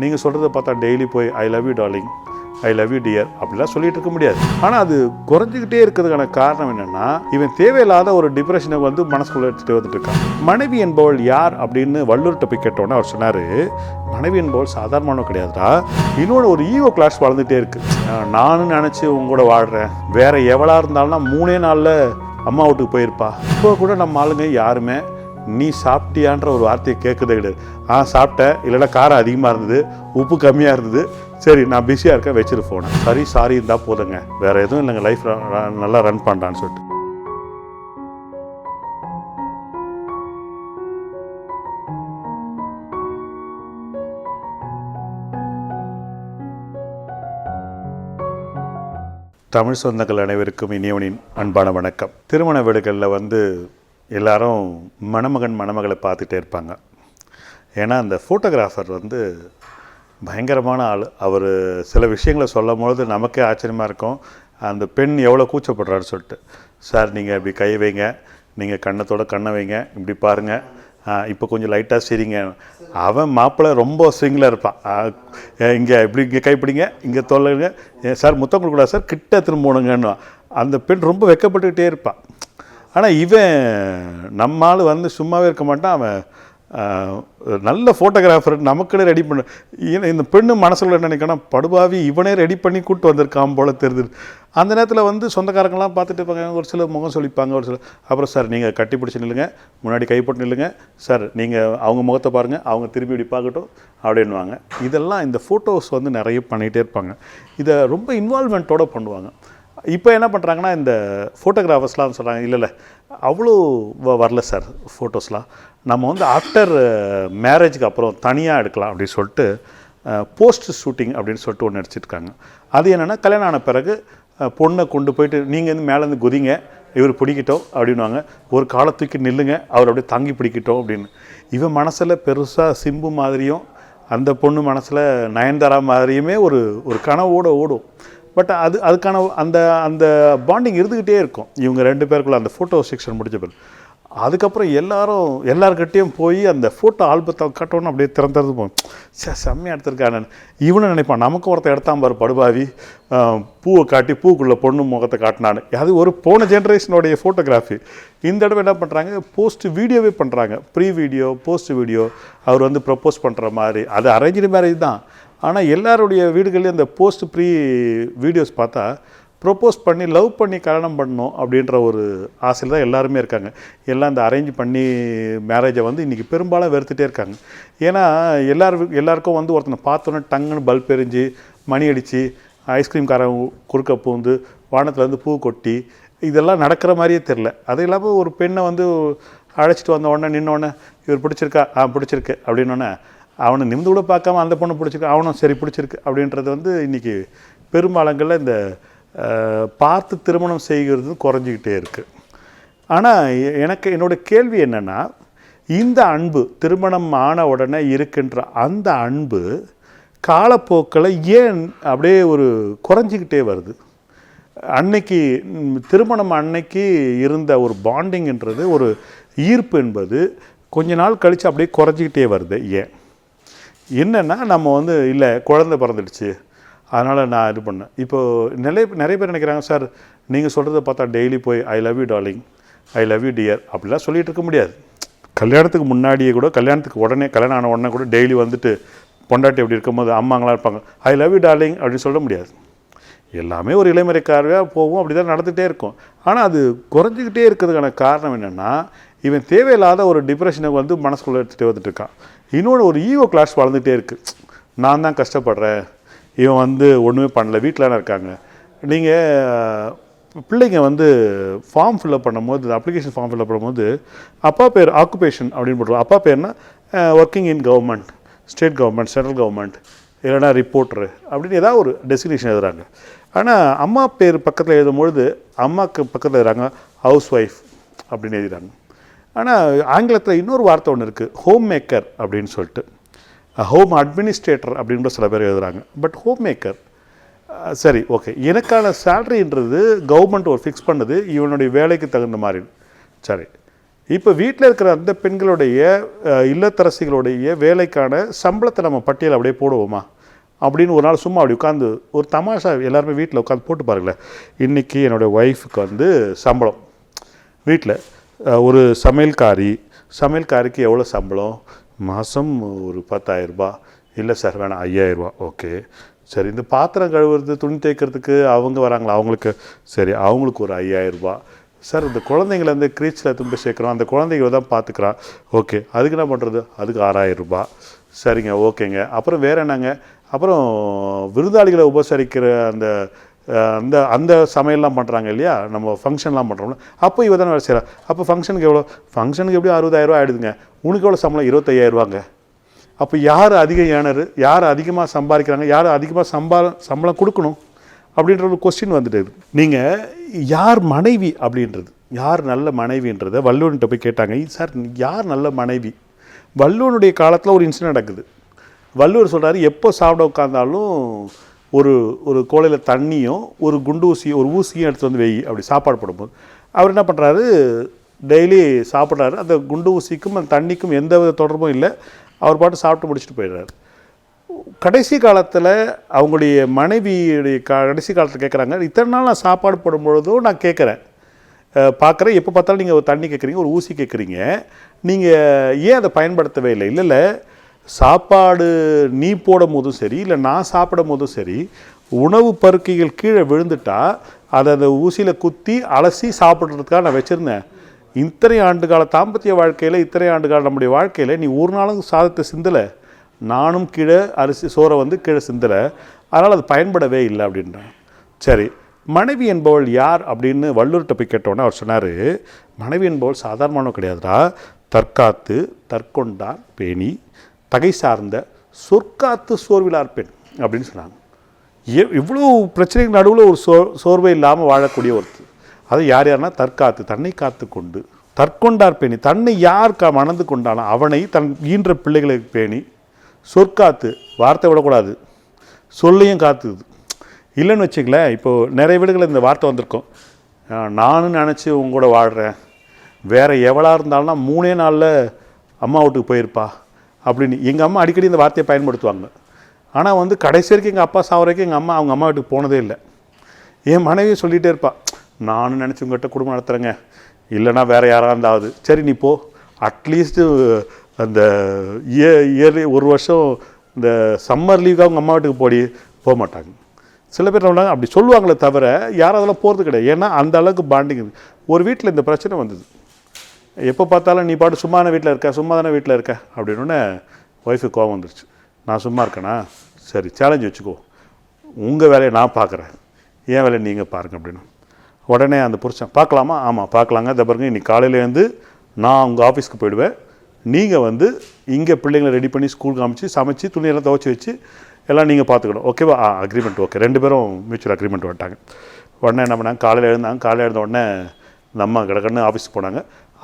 நீங்கள் சொல்கிறத பார்த்தா டெய்லி போய் I love you darling, I love you dear அப்படிலாம் சொல்லிட்டு இருக்க முடியாது. ஆனால் அது குறைஞ்சிக்கிட்டே இருக்கிறதுக்கான காரணம் என்னென்னா, இவன் தேவையில்லாத ஒரு டிப்ரெஷனை வந்து மனசுக்குள்ளே எடுத்துகிட்டு வந்துட்டு இருக்கான். மனைவி என்பவள் யார் அப்படின்னு வள்ளுவர்கிட்ட போய் கேட்டோன்னே அவர் சொன்னார், மனைவி என்பவள் சாதாரணமானவ கிடையாதுடா, இன்னொன்று ஒரு ஈகோ கிளாஸ் வளர்ந்துகிட்டே இருக்குது. நானும் நினச்சி உங்க கூட வாழ்கிறேன், வேறு எவளாக இருந்தாலும்னா 3 நாளில் அம்மா வீட்டுக்கு போயிருப்பா. இப்போ கூட நம்ம ஆளுங்க யாருமே நீ சாப்பிட்டியான்ற ஒரு வார்த்தையை கேட்குறதே கிடையாது. சாப்பிட்டேன், இல்லைன்னா காரம் அதிகமாக இருந்தது, உப்பு கம்மியாக இருந்தது, சரி நான் பிஸியாக இருக்கேன் வச்சுட்டு போனேன், சாரி இருந்தால் போதுங்க, வேறு எதுவும் இல்லைங்க, லைஃப் நல்லா ரன் பண்ணுறான்னு சொல்லிட்டு. தமிழ் சொந்தங்கள் அனைவருக்கும் இனியவனின் அன்பான வணக்கம். திருமண வீடுகளில் எல்லாரும் மணமகன் மணமகளை பார்த்துட்டே இருப்பாங்க. ஏன்னா அந்த ஃபோட்டோகிராஃபர் பயங்கரமான ஆள். அவர் சில விஷயங்களை சொல்லும் பொழுது நமக்கே ஆச்சரியமாக இருக்கும், அந்த பெண் எவ்வளோ கூச்சப்படுறாரு சொல்லிட்டு. சார் நீங்கள் இப்படி கை வைங்க, நீங்கள் கண்ணை வைங்க, இப்படி பாருங்கள், இப்போ கொஞ்சம் லைட்டாக சிரிங்க. அவன் மாப்பிள்ளை ரொம்ப ஸ்விங்கில் இருப்பான். இங்கே இப்படி இங்கே கைப்பிடிங்க, இங்கே தொல்லைங்க, சார் முத்தம் கொடுக்கூடாது சார், கிட்ட திரும்பணுங்கன்னு. அந்த பெண் ரொம்ப வெக்கப்பட்டுக்கிட்டே இருப்பான். ஆனால் இவன் நம்மால் சும்மாவே இருக்க மாட்டான். அவன் நல்ல ஃபோட்டோகிராஃபர், நமக்குன்னு ரெடி பண்ண. இந்த பெண்ணு மனசில் என்ன நினைக்கணும், படுபாவி இவனே ரெடி பண்ணி கூப்பிட்டு வந்திருக்கான் போல தெரியுது. அந்த நேரத்தில் சொந்தக்காரங்களாம் பார்த்துட்டு இருப்பாங்க, ஒரு சில முகம் சொல்லிப்பாங்க, ஒரு சில அப்புறம் சார் நீங்கள் கட்டி பிடிச்சி நில்லுங்க, முன்னாடி கைப்பட்டு நில்லுங்க சார், நீங்கள் அவங்க முகத்தை பாருங்கள், அவங்க திரும்பி இப்படி பார்க்கட்டும் அப்படின்வாங்க. இதெல்லாம் இந்த ஃபோட்டோஸ் நிறைய பண்ணிகிட்டே இருப்பாங்க. இதை ரொம்ப இன்வால்மெண்ட்டோடு பண்ணுவாங்க. இப்போ என்ன பண்ணுறாங்கன்னா, இந்த ஃபோட்டோகிராஃபர்ஸ்லாம் சொல்கிறாங்க, இல்லை அவ்வளோ வரல சார் ஃபோட்டோஸ்லாம், நம்ம ஆஃப்டர் மேரேஜுக்கு அப்புறம் தனியாக எடுக்கலாம் அப்படின்னு சொல்லிட்டு போஸ்ட் ஷூட்டிங் அப்படின்னு சொல்லிட்டு ஒன்று நடிச்சிருக்காங்க. அது என்னென்னா, கல்யாணம் ஆன பிறகு பொண்ணை கொண்டு போயிட்டு நீங்கள் மேலேருந்து குதிங்க, இவர் பிடிக்கிட்டோம் அப்படின்வாங்க, ஒரு காலை தூக்கி நில்லுங்க, அவர் அப்படியே தாங்கி பிடிக்கிட்டோம் அப்படின்னு. இவன் மனசில் பெருசாக சிம்பு மாதிரியும் அந்த பொண்ணு மனசில் நயன்தாரா மாதிரியுமே ஒரு கனவோடு ஓடும். பட் அதுக்கான அந்த பாண்டிங் இருந்துக்கிட்டே இருக்கும் இவங்க 2 பேருக்குள்ள. அந்த ஃபோட்டோ செக்ஷன் முடிஞ்ச பிறகு அதுக்கப்புறம் எல்லாருக்கிட்டேயும் போய் அந்த ஃபோட்டோ ஆல்பத்தை கட்டணும்னு அப்படியே திறந்து போகும். செம்மையாக எடுத்திருக்கானு இவனு நினைப்பான், நமக்கும் ஒருத்தர் எடுத்தான் பாரு படுபாவி, பூவை காட்டி பூக்குள்ளே பொண்ணு முகத்தை காட்டினான்னு. அது ஒரு போன ஜென்ரேஷனுடைய ஃபோட்டோகிராஃபி. இந்த தடவை என்ன பண்ணுறாங்க, போஸ்ட் வீடியோவே பண்ணுறாங்க, ப்ரீ வீடியோ போஸ்ட் வீடியோ. அவர் ப்ரப்போஸ் பண்ணுற மாதிரி, அது அரேஞ்சு மேரேஜ் தான். ஆனால் எல்லாருடைய வீடுகள்லேயும் அந்த போஸ்ட் ப்ரீ வீடியோஸ் பார்த்தா ப்ரப்போஸ் பண்ணி லவ் பண்ணி கல்யாணம் பண்ணணும் அப்படின்ற ஒரு ஆசையில் தான் எல்லாருமே இருக்காங்க. எல்லாம் இந்த அரேஞ்ச் பண்ணி மேரேஜை இன்றைக்கி பெரும்பாலும் வெறுத்துட்டே இருக்காங்க. ஏன்னா எல்லாருக்கும் ஒருத்தனை பார்த்தோன்னே டங்குன்னு பல்ப் எரிஞ்சு மணி அடித்து ஐஸ்கிரீம் காரம் குறுக்க பூந்து வானத்தில் பூ கொட்டி இதெல்லாம் நடக்கிற மாதிரியே தெரில. அது இல்லாமல் ஒரு பெண்ணை அழைச்சிட்டு வந்த உடனே நின்னோடனே இவர் பிடிச்சிருக்கா, பிடிச்சிருக்கு அப்படின்னோடனே அவனை நிமிந்து கூட பார்க்காம அந்த பொண்ணு பிடிச்சிருக்கு, அவனும் சரி பிடிச்சிருக்கு அப்படின்றது இன்றைக்கி பெரும்பாலங்களில் இந்த பார்த்து திருமணம் செய்கிறது குறைஞ்சிக்கிட்டே இருக்குது. ஆனால் என்னோடய கேள்வி என்னென்னா, இந்த அன்பு திருமணம் ஆன உடனே இருக்கின்ற அந்த அன்பு காலப்போக்கில் ஏன் அப்படியே குறைஞ்சிக்கிட்டே வருது? அன்னைக்கு திருமணம் அன்னைக்கு இருந்த ஒரு பாண்டிங்ன்றது, ஒரு ஈர்ப்பு என்பது கொஞ்ச நாள் கழித்து அப்படியே குறைஞ்சிக்கிட்டே வருது. ஏன்? என்னென்னா, நம்ம இல்லை குழந்தை பிறந்துடுச்சு அதனால் நான் இது பண்ணேன். இப்போது நிறைய பேர் நினைக்கிறாங்க, சார் நீங்கள் சொல்கிறத பார்த்தா டெய்லி போய் I love you darling, I love you dear அப்படிலாம் சொல்லிகிட்டு இருக்க முடியாது. கல்யாணத்துக்கு முன்னாடியே கூட, கல்யாணத்துக்கு உடனே, கல்யாணம் ஆன உடனே கூட டெய்லி பொண்டாட்டி எப்படி இருக்கும்போது அம்மாங்களாம் இருப்பாங்க, ஐ லவ் யூ டார்லிங் அப்படின்னு சொல்ல முடியாது. எல்லாமே ஒரு இளைமறைக்காரவையாக போகும், அப்படி தான் நடந்துகிட்டே இருக்கும். ஆனால் அது குறைஞ்சிக்கிட்டே இருக்கிறதுக்கான காரணம் என்னென்னா, இவன் தேவையில்லாத ஒரு டிப்ரெஷனை மனசுக்குள்ளே எடுத்துகிட்டு வந்துட்டு இருக்கான். இன்னொன்று ஒரு ஈகோ கிளாஸ் வளர்ந்துகிட்டே இருக்குது. நான் தான் கஷ்டப்படுறேன், இவன் ஒன்றுமே பண்ணல, வீட்டில் இருக்காங்க. நீங்கள் பிள்ளைங்க ஃபார்ம் ஃபில்அப் பண்ணும்போது, அப்ளிகேஷன் ஃபார்ம் ஃபில்அப் பண்ணும்போது அப்பா பேர் ஆக்குபேஷன் அப்படின்னு போட்டுருவோம். அப்பா பேர்னா working in government, state government, central government, இல்லைனா ரிப்போர்ட்ரு அப்படின்னு ஏதாவது ஒரு டெசிக்னேஷன் எழுதுகிறாங்க. ஆனால் அம்மா பேர் பக்கத்தில் எழுதும்பொழுது அம்மாவுக்கு பக்கத்தில் எழுதுறாங்க ஹவுஸ் ஒய்ஃப் அப்படின்னு எழுதுகிறாங்க. ஆனால் ஆங்கிலத்தில் இன்னொரு வார்த்தை ஒன்று இருக்குது, ஹோம் மேக்கர் அப்படின்னு சொல்லிட்டு, ஹோம் அட்மினிஸ்ட்ரேட்டர் அப்படின்ற சில பேர் எழுதுகிறாங்க. பட் ஹோம் மேக்கர் சரி ஓகே, எனக்கான சேலரின்றது கவர்மெண்ட் ஒரு ஃபிக்ஸ் பண்ணுது, இவனுடைய வேலைக்கு தகுந்த மாதிரி சரி. இப்போ வீட்டில் இருக்கிற அந்த பெண்களுடைய இல்லத்தரசிகளுடைய வேலைக்கான சம்பளத்தை நம்ம பட்டியல் அப்படியே போடுவோமா அப்படின்னு ஒரு நாள் சும்மா அப்படி உட்காந்து ஒரு தமாஷா எல்லாருமே வீட்டில் உட்காந்து போட்டு பாருங்களேன். இன்றைக்கி என்னுடைய ஒய்ஃபுக்கு வந்து சம்பளம் வீட்டில் ஒரு சமையல்காரிக்கு எவ்வளோ சம்பளம், மாதம் ஒரு 10,000 இல்லை சார் வேணாம் 5,000 ஓகே. சரி, இந்த பாத்திரம் கழுவுறது துணி தேய்க்கிறதுக்கு அவங்க வராங்களா, அவங்களுக்கு சரி அவங்களுக்கு ஒரு 5,000 சார். இந்த குழந்தைங்கள வந்து க்ரீச்சில் திரும்ப சேர்க்குறோம், அந்த குழந்தைங்கள தான் பார்த்துக்குறான், ஓகே அதுக்கு என்ன பண்ணுறது, அதுக்கு 6,000 சரிங்க ஓகேங்க. அப்புறம் வேறு என்னங்க, அப்புறம் விருந்தாளிகளை உபசரிக்கிற அந்த அந்த அந்த சமையல்லாம் பண்ணுறாங்க இல்லையா, நம்ம ஃபங்க்ஷன்லாம் பண்ணுறோம்ல, அப்போ இவ தானே வேலை செய்கிறா. அப்போ ஃபங்க்ஷனுக்கு எவ்வளோ, ஃபங்க்ஷனுக்கு எப்படியும் 60,000 ஆகிடுதுங்க. உனக்கு எவ்வளோ சம்பளம், 25,000. அப்போ யார் அதிக ஏனரு, யார் அதிகமாக சம்பாதிக்கிறாங்க, யார் அதிகமாக சம்பளம் கொடுக்கணும் அப்படின்ற ஒரு கொஸ்டின் வந்துட்டு. நீங்கள் யார் மனைவி அப்படின்றது, யார் நல்ல மனைவின்றதை வள்ளுவன்கிட்ட போய் கேட்டாங்க. சார் யார் நல்ல மனைவி, வள்ளுவனுடைய காலத்தில் ஒரு இன்சிடென்ட் நடக்குது. வள்ளுவர் சொல்கிறாரு, எப்போ சாப்பிட உட்காந்தாலும் ஒரு ஒரு கோலையில் தண்ணியும் ஒரு ஒரு ஊசியும் எடுத்து வந்து வெயி அப்படி சாப்பாடு போடும்போது அவர் என்ன பண்ணுறாரு, டெய்லி சாப்பிட்றாரு. அந்த குண்டு ஊசிக்கும் அந்த தண்ணிக்கும் எந்த வித தொடர்பும் இல்லை, அவர் பாட்டு சாப்பிட்டு முடிச்சுட்டு போயிடுறாரு. கடைசி காலத்தில் அவங்களுடைய மனைவியுடைய கடைசி காலத்தில் கேட்குறாங்க, இத்தனை நாள் நான் சாப்பாடு போடும்பொழுதும் நான் கேட்குறேன் பார்க்குறேன், எப்போ பார்த்தாலும் நீங்கள் ஒரு தண்ணி கேட்குறீங்க, ஒரு ஊசி கேட்குறீங்க, நீங்கள் ஏன் அதை பயன்படுத்தவே இல்லை. இல்லை சாப்பாடு நீ போடும் போதும் சரி, இல்லை நான் சாப்பிடும் போதும் சரி, உணவு பருக்கைகள் கீழே விழுந்துட்டா அதை அந்த ஊசியில் குத்தி அலசி சாப்பிட்றதுக்காக நான் வச்சுருந்தேன். இத்தனை ஆண்டு கால தாம்பத்திய வாழ்க்கையில், இத்தனை ஆண்டு கால நம்முடைய வாழ்க்கையில் நீ ஒரு நாளும் சாதத்தை சிந்தலை, நானும் கீழே சோறை வந்து கீழே சிந்தலை, அதனால் அது பயன்படவே இல்லை அப்படின்றான். சரி, மனைவி என்பவள் யார் அப்படின்னு வள்ளுவர்கிட்ட போய் கேட்டோன்னே அவர் சொன்னார், மனைவி என்பவள் சாதாரணமானவ கிடையாதுடா, தற்காத்து தற்கொண்டார் பேணி தகை சார்ந்த சொற்காத்து சோர்விலார் பெண் அப்படின்னு சொன்னாங்க. இவ்வளோ பிரச்சனைக்கு நடுவில் ஒரு சோர்வை இல்லாமல் வாழக்கூடிய ஒருத்தர், அது யார்னா தற்காத்து, தன்னை காத்து கொண்டு, தற்கொண்டார் பேணி, தன்னை யார் மணந்து கொண்டானோ அவனை தன் ஈன்ற பிள்ளைகளுக்கு பேணி, சொற்காத்து வார்த்தை விடக்கூடாது, சொல்லையும் காத்துது. இல்லைன்னு வச்சுக்கலேன், இப்போது நிறைய வீடுகளில் இந்த வார்த்தை வந்திருக்கும், நானும் நினச்சி உங்களோட வாழ்கிறேன், வேறு எவ்வளோ இருந்தாலும் 3 நாளில் அம்மா வீட்டுக்கு போயிருப்பா அப்படின்னு எங்கள் அம்மா அடிக்கடி இந்த வார்த்தையை பயன்படுத்துவாங்க. ஆனால் வந்து கடைசி வரைக்கும் எங்கள் அப்பா சாவ வரைக்கும் அவங்க அம்மா வீட்டுக்கு போனதே இல்லை. என் மனைவி சொல்லிகிட்டே இருப்பாள், நானும் நினச்சி உங்கள்கிட்ட குடும்பம் நடத்துகிறேங்க, இல்லைனா வேறு யாராக இருந்தாவது சரி நீ போ, அட்லீஸ்ட்டு அந்த இயர்லி ஒரு வருஷம் இந்த சம்மர் லீவுக்காக அவங்க அம்மா வீட்டுக்கு போக மாட்டாங்க. சில பேர் என்ன அப்படி சொல்லுவாங்களே தவிர யாரும் அதெல்லாம் போகிறது கிடையாது. ஏன்னா அந்த அளவுக்கு பாண்டிங். ஒரு வீட்டில் இந்த பிரச்சனை வந்தது, எப்போ பார்த்தாலும் நீ பாட்டு சும்மா தானே வீட்டில் இருக்க அப்படின்னோடனே ஒய்ஃபுக்கு கோவம் வந்துருச்சு. நான் சும்மா இருக்கேனா, சரி சேலஞ்ச் வச்சுக்கோ, உங்கள் வேலையை நான் பார்க்குறேன், என் வேலையை நீங்கள் பாருங்கள் அப்படின்னு. உடனே அந்த புருஷன், பார்க்கலாமா, ஆமாம் பார்க்கலாங்க, இதை பாருங்க இன்னைக்கு காலையிலேருந்து நான் உங்கள் ஆஃபீஸ்க்கு போயிடுவேன், நீங்கள் வந்து இங்கே பிள்ளைங்களை ரெடி பண்ணி ஸ்கூலுக்கு காமிச்சு சமைச்சு துணியெல்லாம் துவச்சி வச்சு எல்லாம் நீங்கள் பார்த்துக்கணும், ஓகேவா, அக்ரிமெண்ட் ஓகே. 2 பேரும் மியூச்சுவல் அக்ரிமெண்ட் வந்துட்டாங்க. உடனே என்ன பண்ணாங்க, காலையில் எழுந்த உடனே நம்ம கிடக்கன்னு ஆஃபீஸ் போனாங்க.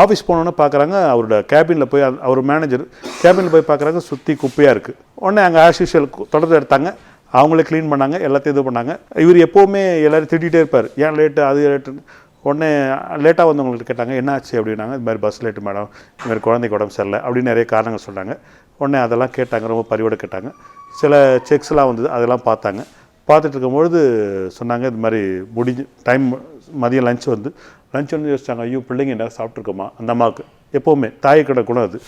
ஆஃபீஸ் போனோன்னே பார்க்குறாங்க, அவரோட கேபினில் போய் அவர் மேனேஜர் கேபினில் போய் பார்க்குறாங்க, சுற்றி குப்பையாக இருக்குது. உடனே அங்கே ஆஸ் யூஷுவல் தொடர்ந்து எடுத்தாங்க, அவங்களே க்ளீன் பண்ணாங்க, எல்லாத்தையும் இது பண்ணாங்க. இவர் எப்போவுமே எல்லோரும் திட்டிகிட்டே இருப்பார், ஏன் லேட்டு அது லேட்டுன்னு. உடனே லேட்டாக வந்தவங்கள்ட்ட கேட்டாங்க, என்ன ஆச்சு அப்படின்னாங்க, இது மாதிரி பஸ் லேட்டு மேடம், இது மாதிரி குழந்தைக்கு உடம்பு சரியில்லை அப்படின்னு நிறைய காரணங்கள் சொன்னாங்க. உடனே அதெல்லாம் கேட்டாங்க, ரொம்ப பரிவோடு கேட்டாங்க. சில செக்ஸ்லாம் வந்தது, அதெல்லாம் பார்த்தாங்க. பார்த்துட்டு இருக்கும்பொழுது சொன்னாங்க, இது மாதிரி டைம் மதியம் லஞ்ச் வந்து யோசிச்சாங்க, ஐயோ பிள்ளைங்க என்ன சாப்பிட்ருக்கோமா, அந்த அம்மாவுக்கு எப்போவுமே தாய்க்கடை குணம் அது.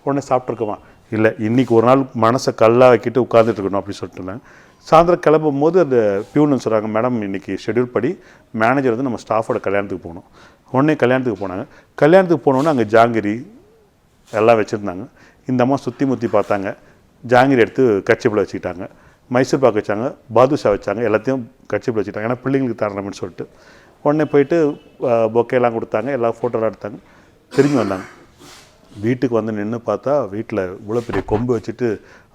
உடனே சாப்பிட்ருக்கோமா, இல்லை இன்றைக்கி ஒரு நாள் மனசை கல்லாக வைக்கிட்டு உட்காந்துட்டு இருக்கணும் அப்படின்னு சொல்லிட்டு இருந்தாங்க. சாயந்தரம் கிளம்பும் போது அந்த பியூன்னு சொல்கிறாங்க, மேடம் இன்றைக்கி ஷெட்யூல் படி மேனேஜர் வந்து நம்ம ஸ்டாஃபோட கல்யாணத்துக்கு போகணும். உடனே கல்யாணத்துக்கு போனாங்க. கல்யாணத்துக்கு போனோன்னே அங்கே ஜாங்கிரி எல்லாம் வச்சுருந்தாங்க. இந்த அம்மா சுற்றி முற்றி பார்த்தாங்க, ஜாங்கிரி எடுத்து கட்சிப்பில் வச்சுக்கிட்டாங்க, மைசூர் பாக்கு வச்சாங்க, பாதுஷா வச்சாங்க, எல்லாத்தையும் கட்சிப்பில் வச்சுக்கிட்டாங்க, ஏன்னா பிள்ளைங்களுக்கு தரணும்னு சொல்லிட்டு. உடனே போயிட்டு பொக்கையெல்லாம் கொடுத்தாங்க, எல்லாம் ஃபோட்டோலாம் எடுத்தாங்க, திரும்பி வந்தாங்க. வீட்டுக்கு வந்து நின்று பார்த்தா வீட்டில் இவ்வளோ பெரிய கொம்பு வச்சுட்டு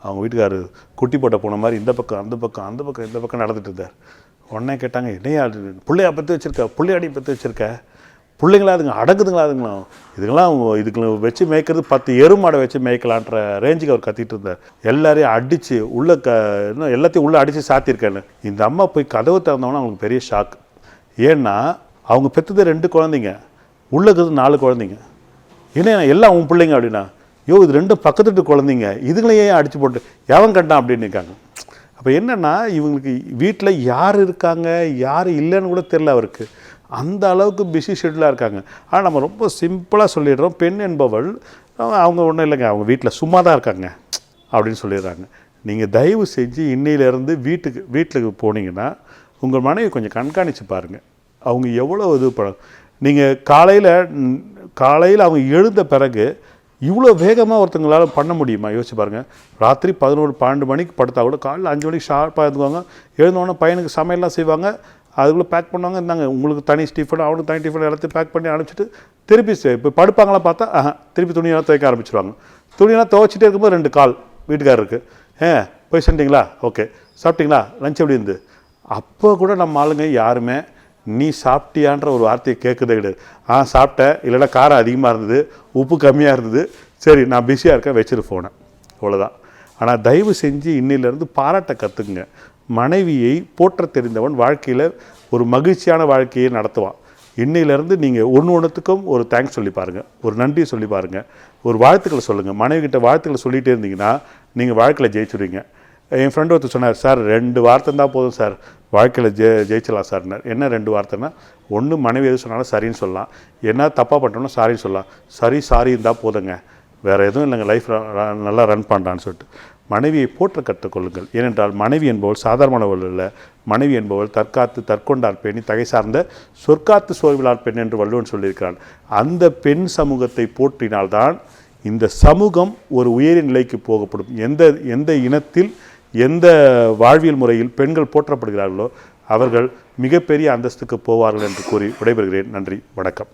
அவங்க வீட்டுக்காரர் குட்டி போட்ட போன மாதிரி இந்த பக்கம் இந்த பக்கம் நடந்துட்டு இருந்தார். உடனே கேட்டாங்க, என்னையா பிள்ளையா பற்றி வச்சுருக்க, பிள்ளையாடி பற்றி வச்சுருக்க, பிள்ளைங்களா அதுங்க அடங்குதுங்களா, இதுங்களை வச்சு மேய்க்கிறது 10 எருமாடை வச்சு மேய்க்கலான்ற ரேஞ்சுக்கு அவர் கத்திட்டு இருந்தார். எல்லாரையும் அடித்து இன்னும் எல்லாத்தையும் உள்ளே அடித்து சாத்தியிருக்கேன்னு. இந்த அம்மா போய் கதவு திறந்தவொன்னே அவங்களுக்கு பெரிய ஷாக். ஏன்னா அவங்க பெற்றது 2 குழந்தைங்க, உள்ளே இருக்கிறது 4 குழந்தைங்க. என்ன எல்லாம் உன் பிள்ளைங்க அப்படின்னா, இது 2 பக்கத்துட்டு குழந்தைங்க, இதுங்களையே அடித்து போட்டு எவன் கண்டான் அப்படின்னு இருக்காங்க. அப்போ என்னென்னா இவங்களுக்கு வீட்டில் யார் இருக்காங்க யார் இல்லைன்னு கூட தெரில அவருக்கு. அந்த அளவுக்கு பிஸி ஷெட்யூலாக இருக்காங்க. ஆனால் நம்ம ரொம்ப சிம்பிளாக சொல்லிடுறோம், பெண் என்பவள் அவங்க ஒன்றும் இல்லைங்க, அவங்க வீட்டில் சும்மா தான் இருக்காங்க அப்படின்னு சொல்லிடுறாங்க. நீங்கள் தயவு செஞ்சு இன்னையிலேருந்து வீட்டுக்கு போனீங்கன்னா உங்கள் மனைவி கொஞ்சம் கண்காணித்து பாருங்கள். அவங்க எவ்வளோ இது நீங்கள் காலையில் அவங்க எழுந்த பிறகு இவ்வளோ வேகமாக ஒருத்தங்களால் பண்ண முடியுமா? யோசிச்சு பாருங்கள். ராத்திரி 11-12 மணிக்கு படுத்தா கூட காலையில் 5 மணிக்கு ஷார்ப்பாக எழுந்துவாங்க. எழுந்தோடனே பையனுக்கு சமையல்லாம் செய்வாங்க, அதுக்குள்ளே பேக் பண்ணுவாங்க. இருந்தாங்க உங்களுக்கு தனி டிஃபன், அவனுக்கு தனி டிஃபன் எல்லாத்தையும் பேக் பண்ணி அனுப்பிச்சிட்டு திருப்பி இப்போ படுப்பாங்களாம் பார்த்தா திருப்பி துணியெல்லாம் துவைக்க ஆரம்பிச்சிடுவாங்க. துணியெல்லாம் துவைச்சிட்டே இருக்கும்போது 2 கால் வீட்டுக்காரருக்கு, போய் செஞ்சிங்களா, ஓகே, சாப்பிட்டீங்களா, லஞ்ச் எப்படி இருந்து. அப்போ கூட நம்ம ஆளுங்க யாருமே நீ சாப்பிட்டியான்ற ஒரு வார்த்தையை கேட்குறதே கிடையாது. சாப்பிட்டேன், இல்லைன்னா காரம் அதிகமாக இருந்தது, உப்பு கம்மியாக இருந்தது, சரி நான் பிஸியாக இருக்கேன் வச்சுட்டு போனேன், அவ்வளோதான். ஆனால் தயவு செஞ்சு இன்னிலேருந்து பாராட்ட கற்றுக்குங்க. மனைவியை போற்ற தெரிந்தவன் வாழ்க்கையில் ஒரு மகிழ்ச்சியான வாழ்க்கையை நடத்துவான். இன்னையிலேருந்து நீங்கள் ஒன்றுத்துக்கும் ஒரு தேங்க்ஸ் சொல்லி பாருங்கள், ஒரு நன்றி சொல்லி பாருங்கள், ஒரு வாழ்த்துக்களை சொல்லுங்கள். மனைவிக்கிட்ட வாழ்த்துக்களை சொல்லிகிட்டே இருந்தீங்கன்னா நீங்கள் வாழ்க்கையில் ஜெயிச்சுடுவீங்க. என் ஃப்ரெண்டு ஒருத்தர் சொன்னார், சார் 2 வார்த்தை தான் போதும் சார் வாழ்க்கையில் ஜெயிச்சலாம் சார்னார். என்ன 2 வார்த்தைன்னா, ஒன்று மனைவி எது சொன்னாலும் சரின்னு சொல்லலாம், என்ன தப்பாக பண்ணிட்டோம்னா சாரின்னு சொல்லலாம். சாரி இருந்தால் போதுங்க, வேறு எதுவும் இல்லைங்க, லைஃப் நல்லா ரன் பண்ணுறான்னு சொல்லிட்டு. மனைவியை போற்ற கற்றுக்கொள்ளுங்கள். ஏனென்றால் மனைவி என்பவள் சாதாரணமானவள் இல்லை. மனைவி என்பவள் தற்கொண்டார் பெண்ணி தகை சார்ந்த சொற்காத்து சோர்விலார் பெண் என்று வள்ளுவன் சொல்லியிருக்கிறான். அந்த பெண் சமூகத்தை போற்றினால்தான் இந்த சமூகம் ஒரு உயரிய நிலைக்கு போகப்படும். எந்த இனத்தில் எந்த வாழ்வியல் முறையில் பெண்கள் போற்றப்படுகிறார்களோ அவர்கள் மிகப்பெரிய அந்தஸ்துக்கு போவார்கள் என்று கூறி விடைபெறுகிறேன். நன்றி, வணக்கம்.